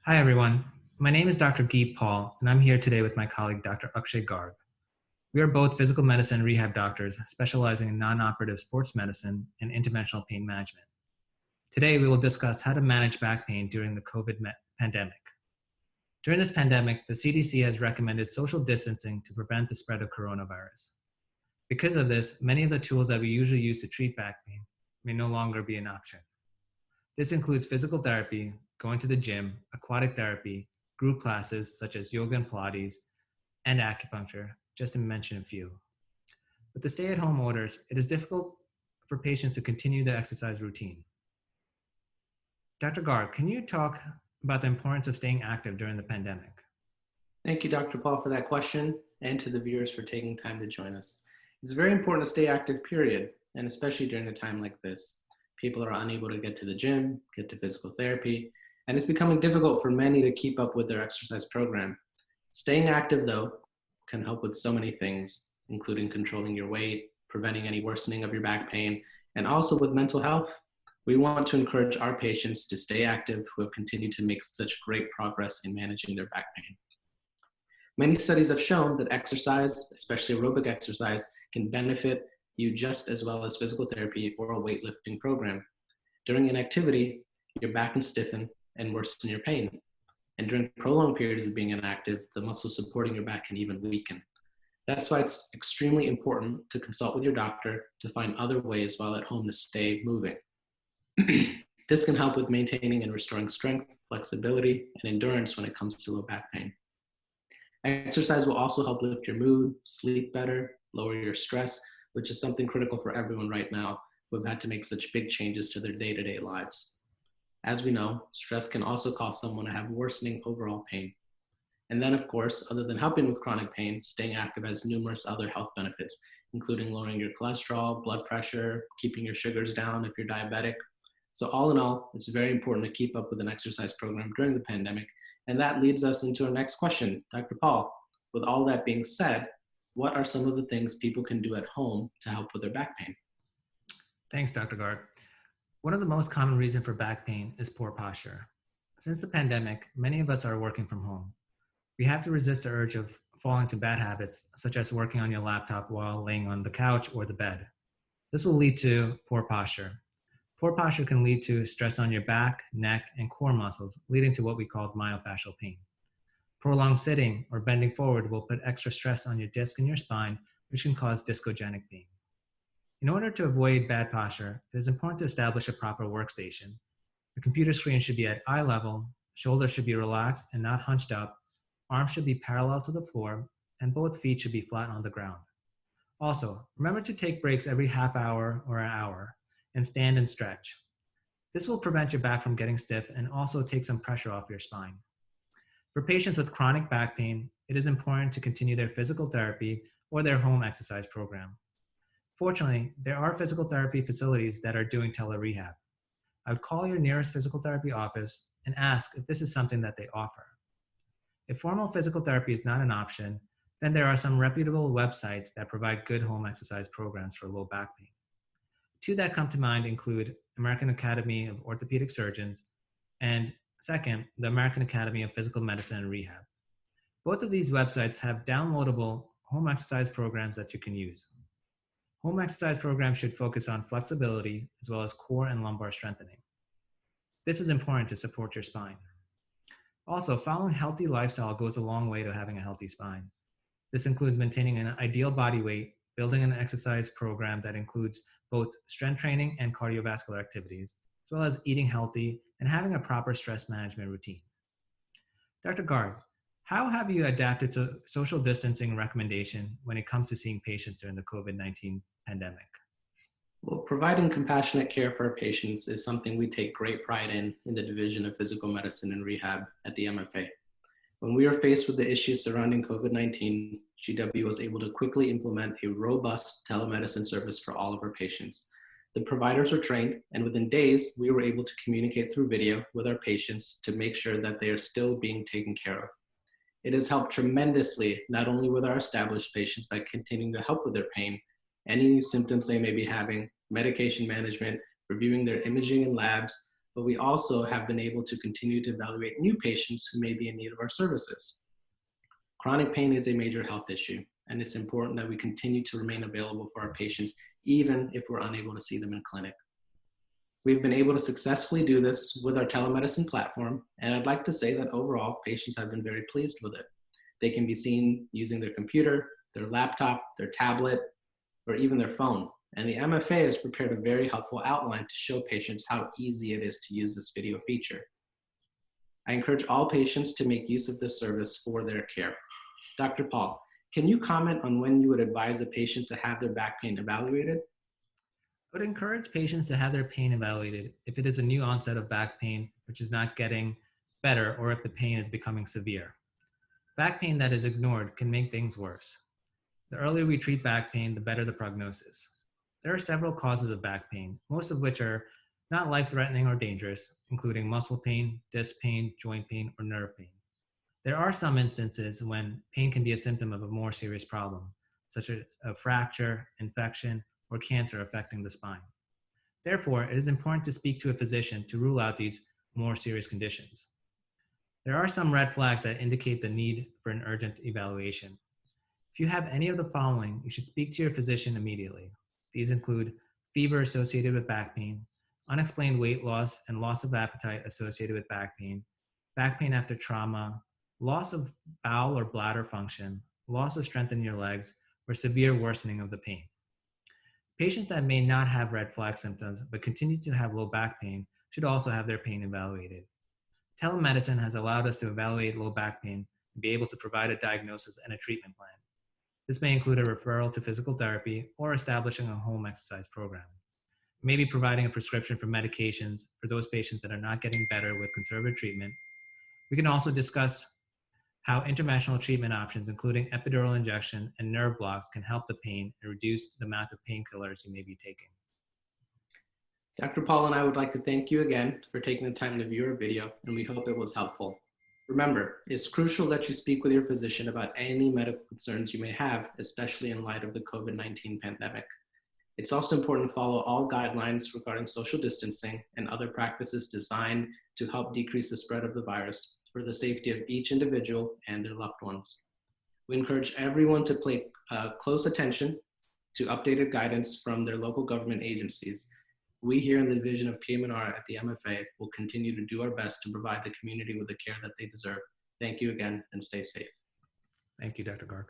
Hi, everyone. My name is Dr. Garg Paul, and I'm here today with my colleague, Dr. Akshay Garg. We are both physical medicine rehab doctors specializing in non-operative sports medicine and interventional pain management. Today, we will discuss how to manage back pain during the COVID pandemic. During this pandemic, the CDC has recommended social distancing to prevent the spread of coronavirus. Because of this, many of the tools that we usually use to treat back pain may no longer be an option. This includes physical therapy, going to the gym, aquatic therapy, group classes such as yoga and Pilates, and acupuncture, just to mention a few. With the stay-at-home orders, it is difficult for patients to continue their exercise routine. Dr. Garg, can you talk about the importance of staying active during the pandemic? Thank you, Dr. Paul, for that question, and to the viewers for taking time to join us. It's very important to stay active, period, and especially during a time like this. People are unable to get to the gym, get to physical therapy, and it's becoming difficult for many to keep up with their exercise program. Staying active, though, can help with so many things, including controlling your weight, preventing any worsening of your back pain, and also with mental health. We want to encourage our patients to stay active who have continued to make such great progress in managing their back pain. Many studies have shown that exercise, especially aerobic exercise, can benefit you just as well as physical therapy or a weightlifting program. During an activity, your back can stiffen and worsen your pain. And during prolonged periods of being inactive, the muscles supporting your back can even weaken. That's why it's extremely important to consult with your doctor to find other ways while at home to stay moving. This can help with maintaining and restoring strength, flexibility, and endurance when it comes to low back pain. Exercise will also help lift your mood, sleep better, lower your stress, which is something critical for everyone right now who have had to make such big changes to their day-to-day lives. As we know, stress can also cause someone to have worsening overall pain. And then, of course, other than helping with chronic pain, staying active has numerous other health benefits, including lowering your cholesterol, blood pressure, keeping your sugars down if you're diabetic. So all in all, it's very important to keep up with an exercise program during the pandemic. And that leads us into our next question. Dr. Paul, with all that being said, what are some of the things people can do at home to help with their back pain? Thanks, Dr. Garg. One of the most common reasons for back pain is poor posture. Since the pandemic, many of us are working from home. We have to resist the urge of falling to bad habits, such as working on your laptop while laying on the couch or the bed. This will lead to poor posture. Poor posture can lead to stress on your back, neck, and core muscles, leading to what we call myofascial pain. Prolonged sitting or bending forward will put extra stress on your disc and your spine, which can cause discogenic pain. In order to avoid bad posture, it is important to establish a proper workstation. The computer screen should be at eye level, shoulders should be relaxed and not hunched up, arms should be parallel to the floor, and both feet should be flat on the ground. Also, remember to take breaks every half hour or an hour and stand and stretch. This will prevent your back from getting stiff and also take some pressure off your spine. For patients with chronic back pain, it is important to continue their physical therapy or their home exercise program. Fortunately, there are physical therapy facilities that are doing tele-rehab. I would call your nearest physical therapy office and ask if this is something that they offer. If formal physical therapy is not an option, then there are some reputable websites that provide good home exercise programs for low back pain. Two that come to mind include American Academy of Orthopedic Surgeons and, second, the American Academy of Physical Medicine and Rehab. Both of these websites have downloadable home exercise programs that you can use. Home exercise programs should focus on flexibility as well as core and lumbar strengthening. This is important to support your spine. Also, following a healthy lifestyle goes a long way to having a healthy spine. This includes maintaining an ideal body weight, building an exercise program that includes both strength training and cardiovascular activities, as well as eating healthy and having a proper stress management routine. Dr. Garg, how have you adapted to social distancing recommendation when it comes to seeing patients during the COVID-19 pandemic? Well, providing compassionate care for our patients is something we take great pride in the Division of Physical Medicine and Rehab at the MFA. When we were faced with the issues surrounding COVID-19, GW was able to quickly implement a robust telemedicine service for all of our patients. The providers were trained, and within days, we were able to communicate through video with our patients to make sure that they are still being taken care of. It has helped tremendously, not only with our established patients by continuing to help with their pain, any new symptoms they may be having, medication management, reviewing their imaging and labs, but we also have been able to continue to evaluate new patients who may be in need of our services. Chronic pain is a major health issue, and it's important that we continue to remain available for our patients, even if we're unable to see them in clinic. We've been able to successfully do this with our telemedicine platform, and I'd like to say that overall, patients have been very pleased with it. They can be seen using their computer, their laptop, their tablet, or even their phone. And the MFA has prepared a very helpful outline to show patients how easy it is to use this video feature. I encourage all patients to make use of this service for their care. Dr. Paul, can you comment on when you would advise a patient to have their back pain evaluated? I would encourage patients to have their pain evaluated if it is a new onset of back pain, which is not getting better, or if the pain is becoming severe. Back pain that is ignored can make things worse. The earlier we treat back pain, the better the prognosis. There are several causes of back pain, most of which are not life-threatening or dangerous, including muscle pain, disc pain, joint pain, or nerve pain. There are some instances when pain can be a symptom of a more serious problem, such as a fracture, infection, or cancer affecting the spine. Therefore, it is important to speak to a physician to rule out these more serious conditions. There are some red flags that indicate the need for an urgent evaluation. If you have any of the following, you should speak to your physician immediately. These include fever associated with back pain, unexplained weight loss and loss of appetite associated with back pain after trauma, loss of bowel or bladder function, loss of strength in your legs, or severe worsening of the pain. Patients that may not have red flag symptoms but continue to have low back pain should also have their pain evaluated. Telemedicine has allowed us to evaluate low back pain and be able to provide a diagnosis and a treatment plan. This may include a referral to physical therapy or establishing a home exercise program. Maybe providing a prescription for medications for those patients that are not getting better with conservative treatment. We can also discuss how interventional treatment options, including epidural injection and nerve blocks, can help the pain and reduce the amount of painkillers you may be taking. Dr. Paul and I would like to thank you again for taking the time to view our video, and we hope it was helpful. Remember, it's crucial that you speak with your physician about any medical concerns you may have, especially in light of the COVID-19 pandemic. It's also important to follow all guidelines regarding social distancing and other practices designed to help decrease the spread of the virus for the safety of each individual and their loved ones. We encourage everyone to pay close attention to updated guidance from their local government agencies. We here in the Division of PM&R at the MFA will continue to do our best to provide the community with the care that they deserve. Thank you again, and stay safe. Thank you, Dr. Garg.